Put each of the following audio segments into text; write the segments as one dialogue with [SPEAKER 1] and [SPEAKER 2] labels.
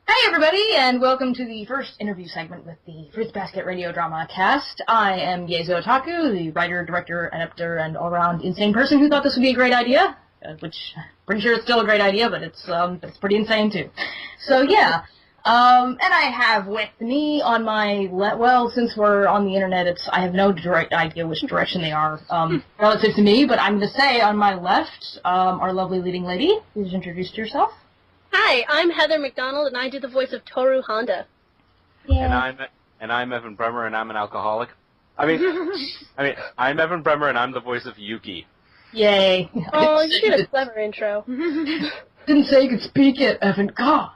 [SPEAKER 1] Hi, everybody, and welcome to the first interview segment with the Fruits Basket Radio Drama Cast. I am Jesu Otaku, the writer, director, editor, and all-around insane person who thought this would be a great idea, which I'm pretty sure it's still a great idea, but it's pretty insane, too. So, yeah, and I have with me on my, since we're on the internet, I have no direct idea which direction they are relative to me, but I'm going to say on my left, our lovely leading lady. Please introduce yourself.
[SPEAKER 2] Hi, I'm Heather McDonald, and I do the voice of Tohru Honda.
[SPEAKER 3] Yeah. And I'm Evan Bremer, and I'm an alcoholic. I'm Evan Bremer, and I'm the voice of Yuki.
[SPEAKER 1] Yay!
[SPEAKER 2] Oh, you did a clever intro.
[SPEAKER 1] Didn't say you could speak it, Evan. God.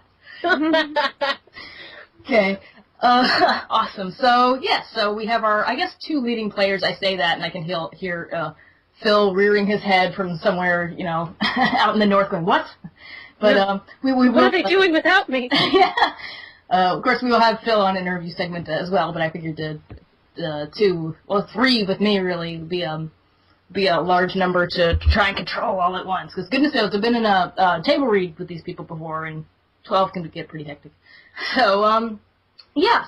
[SPEAKER 1] Okay. Awesome. So so we have our, I guess, two leading players. I say that, and I can hear Phil rearing his head from somewhere, out in the north, going, "What?" But we will.
[SPEAKER 2] What are they doing without me?
[SPEAKER 1] Yeah. Of course, we will have Phil on an interview segment as well. But I figured three with me really would be a large number to try and control all at once. Because goodness knows, I've been in a table read with these people before, and 12 can get pretty hectic. So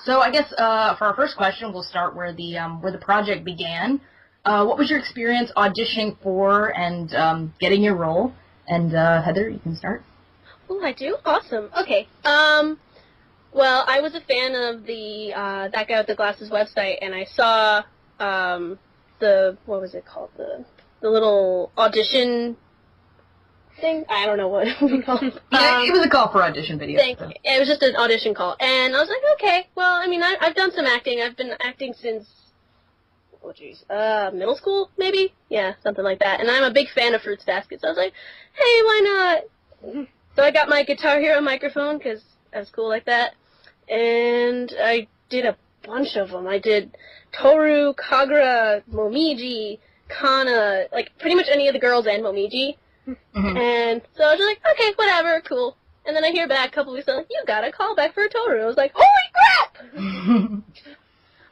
[SPEAKER 1] So I guess for our first question, we'll start where the project began. What was your experience auditioning for and getting your role? And Heather, you can start.
[SPEAKER 2] Oh, I do? Awesome. Okay. Well, I was a fan of the That Guy with the Glasses website, and I saw what was it called? The little audition thing? I don't know what we call it.
[SPEAKER 1] It was a call for audition video.
[SPEAKER 2] Thank you. It was just an audition call. And I was like, okay, well, I mean, I've done some acting. I've been acting since, middle school, maybe? Yeah, something like that. And I'm a big fan of Fruits Basket, so I was like, hey, why not? So I got my Guitar Hero microphone, because I was cool like that, and I did a bunch of them. I did Tohru, Kagura, Momiji, Kana, like pretty much any of the girls and Momiji. Mm-hmm. And so I was just like, okay, whatever, cool. And then I hear back a couple weeks later, like, you got a call back for a Tohru. I was like, holy crap!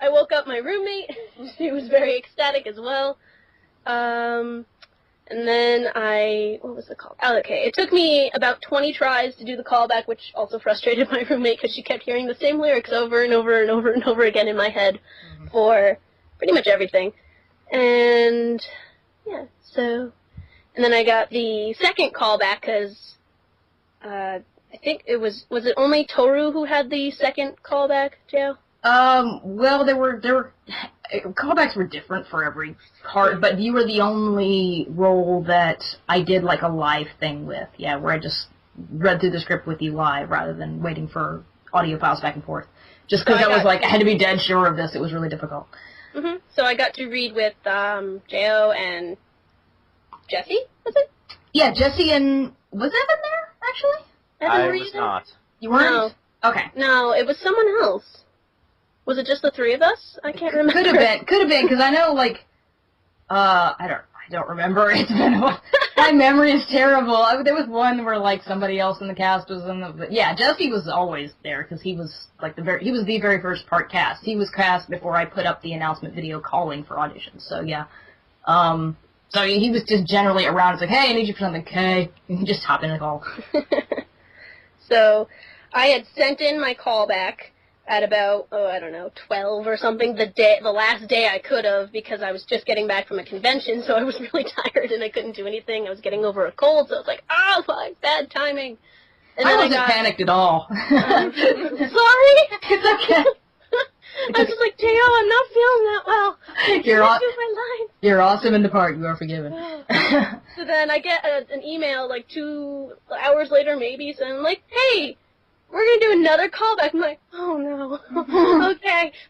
[SPEAKER 2] I woke up my roommate. She was very ecstatic as well. And then what was the call? Oh, okay. It took me about 20 tries to do the callback, which also frustrated my roommate because she kept hearing the same lyrics over and over and over and over again in my head for pretty much everything. And, yeah, so... And then I got the second callback because I think was it only Tohru who had the second callback, Joe?
[SPEAKER 1] Well, there were callbacks were different for every part, but you were the only role that I did like a live thing with, where I just read through the script with you live rather than waiting for audio files back and forth. Just because I had to be dead sure of this, it was really difficult.
[SPEAKER 2] Mm-hmm. So I got to read with Joe and Jesse, was it?
[SPEAKER 1] Yeah, Jesse and... Was Evan there, actually?
[SPEAKER 2] Evan,
[SPEAKER 3] I
[SPEAKER 2] were you
[SPEAKER 3] was
[SPEAKER 2] there?
[SPEAKER 3] not.
[SPEAKER 1] You weren't? No. Okay.
[SPEAKER 2] No, it was someone else. Was it just the three of us? I can't remember.
[SPEAKER 1] Could have been, because I know, I don't remember. It's been a while. My memory is terrible. There was one where, somebody else in the cast was in the... Yeah, Jesse was always there, because he was, he was the very first part cast. He was cast before I put up the announcement video calling for auditions, so, yeah. So he was just generally around. It's like, hey, I need you for something. Okay. And he just hop in the call.
[SPEAKER 2] So I had sent in my callback at about, 12 or something, the last day I could have, because I was just getting back from a convention, so I was really tired and I couldn't do anything. I was getting over a cold, so I was like, oh, fuck, bad timing. And
[SPEAKER 1] I wasn't panicked at all.
[SPEAKER 2] Sorry?
[SPEAKER 1] It's okay.
[SPEAKER 2] I was just like, J.O., I'm not feeling that well. I can't do my line.
[SPEAKER 1] You're awesome in the part. You are forgiven.
[SPEAKER 2] So then I get an email 2 hours later maybe saying hey, we're going to do another callback. I'm like, oh no.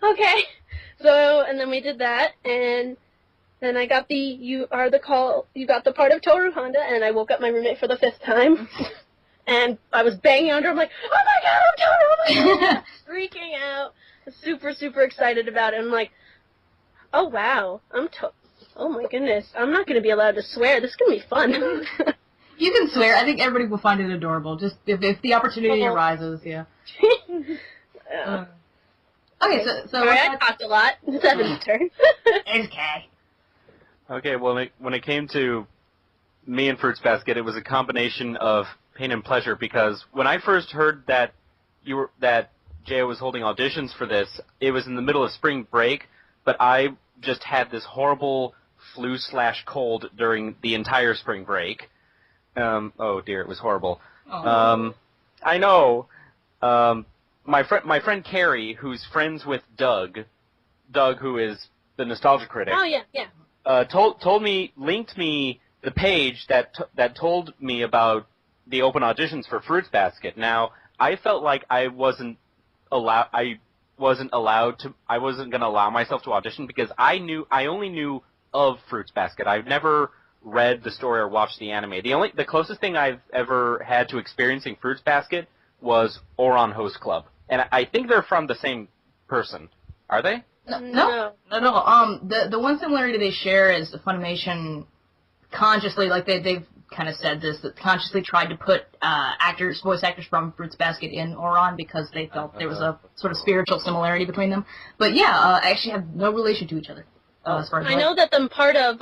[SPEAKER 2] Okay. So, and then we did that, and then I got you got the part of Tohru Honda, and I woke up my roommate for the 5th time. And I was banging on her. I'm like, oh my god, I'm Tohru! Oh my god! Freaking out. Super, super excited about it. I'm like, oh wow, oh my goodness, I'm not going to be allowed to swear. This is going to be fun.
[SPEAKER 1] You can swear. I think everybody will find it adorable. Just if the opportunity arises, yeah. Okay, so
[SPEAKER 2] sorry, I talked a lot. It's Evan's turn.
[SPEAKER 1] It's okay.
[SPEAKER 3] Okay, well, when it came to me and Fruits Basket, it was a combination of pain and pleasure, because when I first heard that Jaya was holding auditions for this, it was in the middle of spring break, but I just had this horrible flu/cold during the entire spring break. Oh dear, it was horrible.
[SPEAKER 1] Oh.
[SPEAKER 3] I know. My friend Carrie, who's friends with Doug, who is the Nostalgia Critic.
[SPEAKER 2] Oh yeah.
[SPEAKER 3] Linked me the page that told me about the open auditions for Fruits Basket. Now, I felt like I wasn't going to allow myself to audition because I only knew of Fruits Basket. I've never read the story or watched the anime. The closest thing I've ever had to experiencing Fruits Basket was Ouran Host Club. And I think they're from the same person. Are they?
[SPEAKER 1] No. The one similarity they share is the Funimation consciously, like they've kind of said this, that consciously tried to put voice actors from Fruits Basket in Ouran because they felt there was a sort of spiritual similarity between them. But yeah, actually have no relation to each other. As far as
[SPEAKER 2] I know that the part of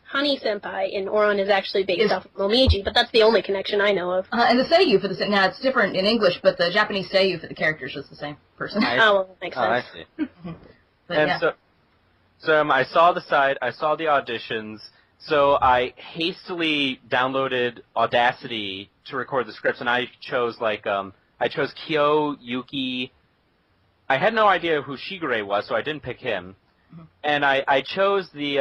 [SPEAKER 2] Honey Senpai in Ouran is actually based off of Momiji, but that's the only connection I know of.
[SPEAKER 1] And the seiyuu for now it's different in English, but the Japanese seiyuu for the characters is the same person.
[SPEAKER 2] Oh, well, that makes sense.
[SPEAKER 3] I see.
[SPEAKER 1] But,
[SPEAKER 3] and
[SPEAKER 1] yeah.
[SPEAKER 3] so I saw the site, I saw the auditions, so I hastily downloaded Audacity to record the scripts, and I chose Kyo, Yuki. I had no idea who Shigure was, so I didn't pick him. And I chose the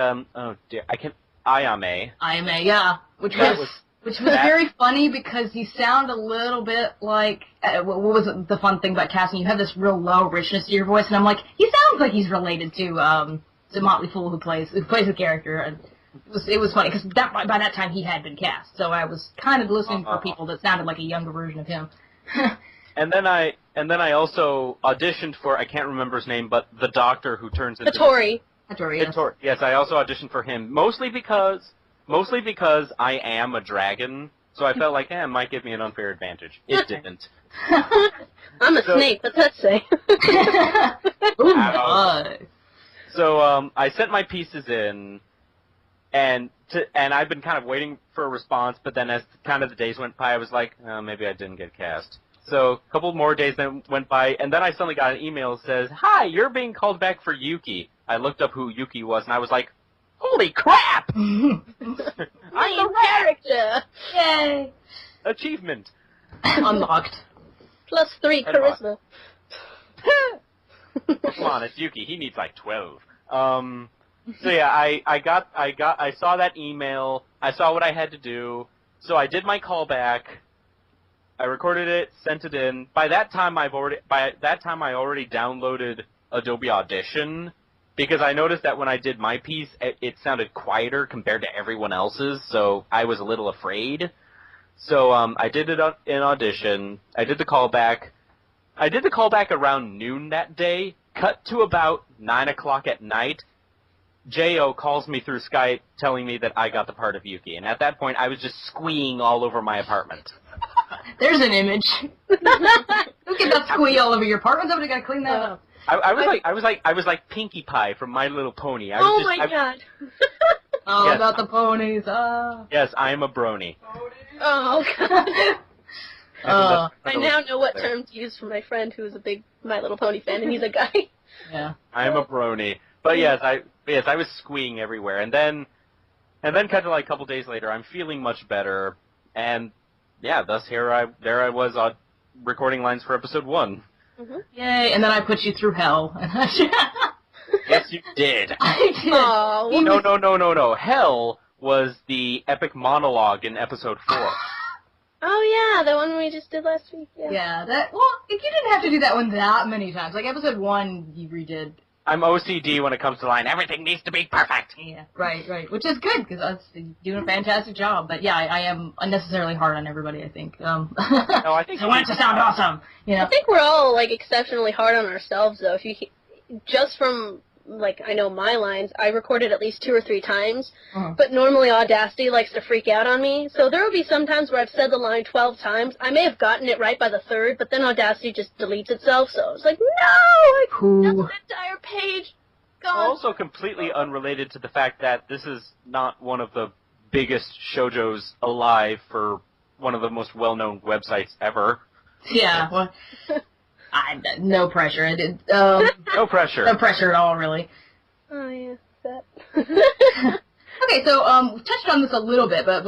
[SPEAKER 3] Ayame.
[SPEAKER 1] Ayame, yeah, which was very funny because you sound a little bit like what was the fun thing about casting? You have this real low richness to your voice, and I'm like, he sounds like he's related to Motley Fool who plays the character, and it was funny because by that time he had been cast, so I was kind of listening for people that sounded like a younger version of him.
[SPEAKER 3] And then I also auditioned for, I can't remember his name, but the doctor who turns into
[SPEAKER 2] Hattori.
[SPEAKER 1] Hattori,
[SPEAKER 3] yes, I also auditioned for him, mostly because I am a dragon, so I felt like, it might give me an unfair advantage. It didn't.
[SPEAKER 2] I'm a snake, what's that say?
[SPEAKER 1] Ooh, my.
[SPEAKER 3] So I sent my pieces in, and I've been kind of waiting for a response, but then as kind of the days went by, I was like, maybe I didn't get cast. So a couple more days then went by, and then I suddenly got an email that says, "Hi, you're being called back for Yuki." I looked up who Yuki was, and I was like, "Holy crap! I'm the
[SPEAKER 2] character!
[SPEAKER 1] Yay!
[SPEAKER 3] Achievement
[SPEAKER 1] Unlocked.
[SPEAKER 2] +3 charisma.
[SPEAKER 3] Come on, it's Yuki. He needs like 12. So yeah, I saw that email. I saw what I had to do. So I did my callback. I recorded it, sent it in. By that time I already downloaded Adobe Audition because I noticed that when I did my piece, it sounded quieter compared to everyone else's. So I was a little afraid. So I did it in Audition. I did the callback. I did the callback around noon that day. Cut to about 9 o'clock at night. J.O. calls me through Skype telling me that I got the part of Yuki. And at that point, I was just squeeing all over my apartment.
[SPEAKER 1] There's an image. Don't get that squee all over your apartment. Somebody gotta clean that up.
[SPEAKER 3] I was like Pinkie Pie from My Little Pony. God!
[SPEAKER 1] Oh,
[SPEAKER 3] yes,
[SPEAKER 1] about the ponies.
[SPEAKER 3] Yes, I am a brony.
[SPEAKER 2] Oh God! I
[SPEAKER 3] I
[SPEAKER 2] now know what term to use for my friend who is a big My Little Pony fan, and he's a guy.
[SPEAKER 1] Yeah.
[SPEAKER 3] I am a brony. But yes, I was squeeing everywhere, and then kind of like a couple days later, I'm feeling much better, and yeah, thus there I was recording lines for episode 1.
[SPEAKER 2] Mm-hmm.
[SPEAKER 1] Yay! And then I put you through hell.
[SPEAKER 3] Yes, you did.
[SPEAKER 1] I did.
[SPEAKER 2] Oh.
[SPEAKER 3] No. Hell was the epic monologue in episode 4.
[SPEAKER 2] Oh yeah, the one we just did last week. Yeah.
[SPEAKER 1] Yeah. You didn't have to do that one that many times. Like episode 1, you redid.
[SPEAKER 3] I'm OCD when it comes to line. Everything needs to be perfect.
[SPEAKER 1] Yeah, right. Which is good, because I was doing a fantastic job. But yeah, I am unnecessarily hard on everybody, I think.
[SPEAKER 3] No, I think
[SPEAKER 1] I want it to sound awesome, you know?
[SPEAKER 2] I think we're all, like, exceptionally hard on ourselves, though. If you just from, like, I know my lines, I recorded at least 2 or 3 times, but normally Audacity likes to freak out on me. So there will be some times where I've said the line 12 times. I may have gotten it right by the 3rd, but then Audacity just deletes itself, so it's like, no! That's an entire page gone.
[SPEAKER 3] Also completely unrelated to the fact that this is not one of the biggest shoujos alive for one of the most well-known websites ever.
[SPEAKER 1] Yeah, well, no pressure.
[SPEAKER 3] No pressure.
[SPEAKER 1] No pressure at all, really.
[SPEAKER 2] Oh, yeah, that.
[SPEAKER 1] Okay, so we touched on this a little bit, but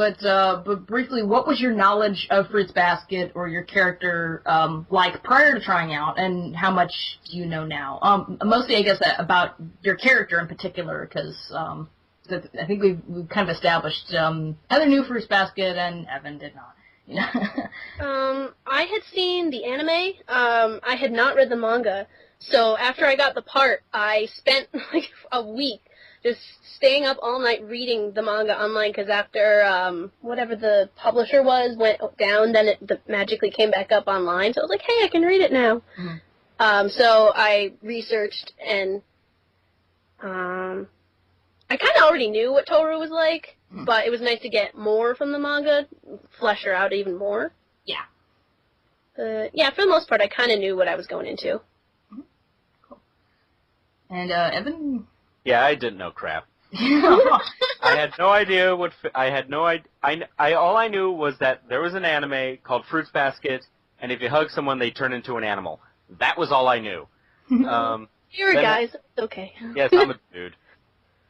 [SPEAKER 1] briefly, what was your knowledge of Fruits Basket or your character like prior to trying out, and how much do you know now? Mostly, I guess, about your character in particular, because I think we've kind of established Heather knew Fruits Basket and Evan did not. You know?
[SPEAKER 2] I had seen the anime. I had not read the manga, so after I got the part, I spent like a week just staying up all night reading the manga online, because after whatever the publisher went down, then it magically came back up online. So I was like, hey, I can read it now. Mm-hmm. So I researched, and I kind of already knew what Tohru was like, but it was nice to get more from the manga, flesh her out even more.
[SPEAKER 1] Yeah.
[SPEAKER 2] Yeah, for the most part, I kind of knew what I was going into.
[SPEAKER 1] Mm-hmm. Cool. And Evan?
[SPEAKER 3] Yeah, I didn't know crap. I had no idea what. All I knew was that there was an anime called Fruits Basket, and if you hug someone, they turn into an animal. That was all I knew.
[SPEAKER 2] You're a guy, so it's okay.
[SPEAKER 3] Yes, I'm a dude.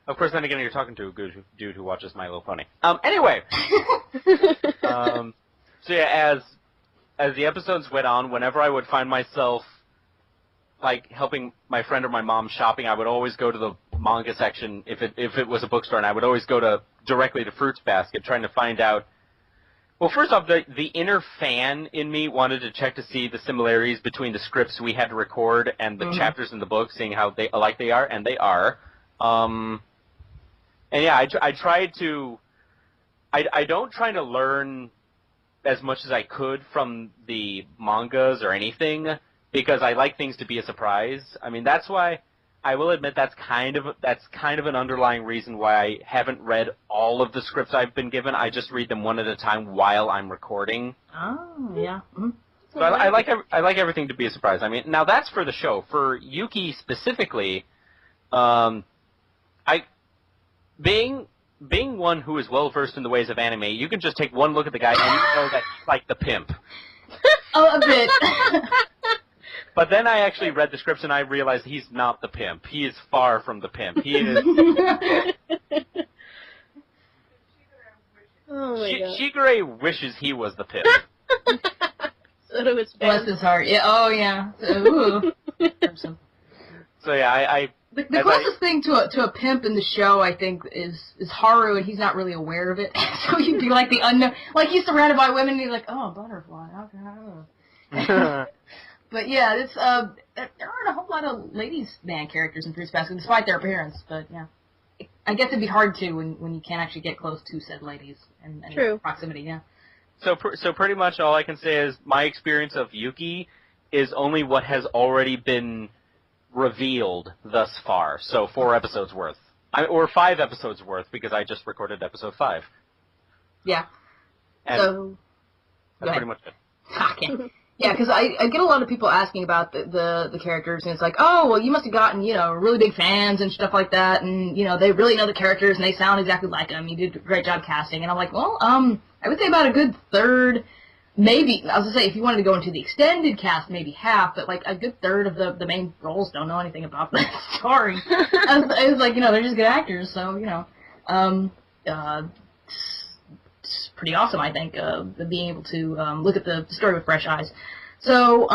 [SPEAKER 3] Of course, then again, you're talking to a good dude who watches My Little Pony. Anyway. So yeah, as the episodes went on, whenever I would find myself like helping my friend or my mom shopping, I would always go to the manga section if it was a bookstore, and I would always go directly to Fruits Basket, trying to find out. Well, first off, the inner fan in me wanted to check to see the similarities between the scripts we had to record and the chapters in the book, seeing how alike they are, and they are. And yeah, I tried to. I don't try to learn as much as I could from the mangas or anything, because I like things to be a surprise. I mean, that's why I will admit that's kind of an underlying reason why I haven't read all of the scripts I've been given. I just read them one at a time while I'm recording.
[SPEAKER 1] Oh, yeah. Mm-hmm.
[SPEAKER 3] So I like everything to be a surprise. I mean, now that's for the show. For Yuki specifically, being one who is well versed in the ways of anime, you can just take one look at the guy and you know that he's like the pimp.
[SPEAKER 1] Oh, a bit.
[SPEAKER 3] But then I actually read the scripts and I realized he's not the pimp. He is far from the pimp. He is.
[SPEAKER 2] Oh my God.
[SPEAKER 3] Shigure wishes he was the pimp.
[SPEAKER 2] So do his
[SPEAKER 1] Bless his heart. Yeah. Oh, yeah. Ooh.
[SPEAKER 3] So yeah,
[SPEAKER 1] The closest thing to a pimp in the show, I think, is Haru, and he's not really aware of it. So he'd be like the unknown. Like, he's surrounded by women, and he's like, oh, butterfly. Okay. But yeah, it's there aren't a whole lot of ladies man characters in Fruits Basket, despite their appearance. But yeah, I guess it'd be hard to when you can't actually get close to said ladies and proximity. Yeah.
[SPEAKER 3] So pretty much all I can say is my experience of Yuki is only what has already been revealed thus far. So 4 episodes worth, or 5 episodes worth, because I just recorded episode 5.
[SPEAKER 1] Yeah.
[SPEAKER 3] And
[SPEAKER 1] so
[SPEAKER 3] that's pretty much it.
[SPEAKER 1] Okay. Yeah, because I get a lot of people asking about the characters, and it's like, oh, well, you must have gotten, really big fans and stuff like that, and, they really know the characters, and they sound exactly like them. You did a great job casting. And I'm like, well, I would say about a good third, maybe, I was going to say, if you wanted to go into the extended cast, maybe half, but, like, a good third of the main roles don't know anything about the story. I was like, they're just good actors, so, it's pretty awesome, I think, being able to look at the story with fresh eyes. So,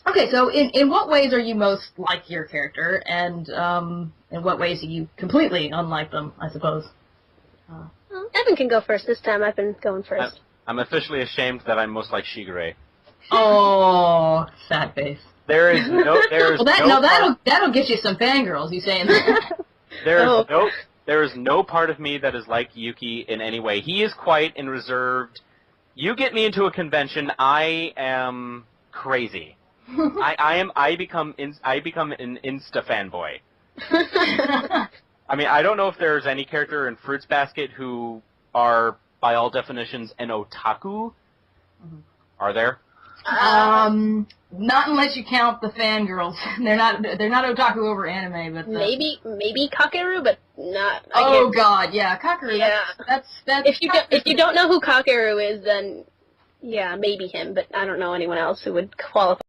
[SPEAKER 1] okay, so in what ways are you most like your character, and in what ways are you completely unlike them, I suppose?
[SPEAKER 2] Evan can go first this time. I've been going first.
[SPEAKER 3] I'm officially ashamed that I'm most like Shigure.
[SPEAKER 1] Oh, sad face.
[SPEAKER 3] There is no.
[SPEAKER 1] That'll get you some fangirls. You saying that?
[SPEAKER 3] There is no part of me that is like Yuki in any way. He is quiet and reserved. You get me into a convention, I am crazy. I become an Insta fanboy. I mean, I don't know if there's any character in Fruits Basket who are, by all definitions, an otaku. Mm-hmm. Are there?
[SPEAKER 1] Not unless you count the fangirls. They're not otaku over anime, but
[SPEAKER 2] maybe Kakeru, but not.
[SPEAKER 1] God, yeah, Kakeru.
[SPEAKER 2] Yeah,
[SPEAKER 1] that's
[SPEAKER 2] if you don't know who Kakeru is, then Yeah, maybe him, but I don't know anyone else who would qualify.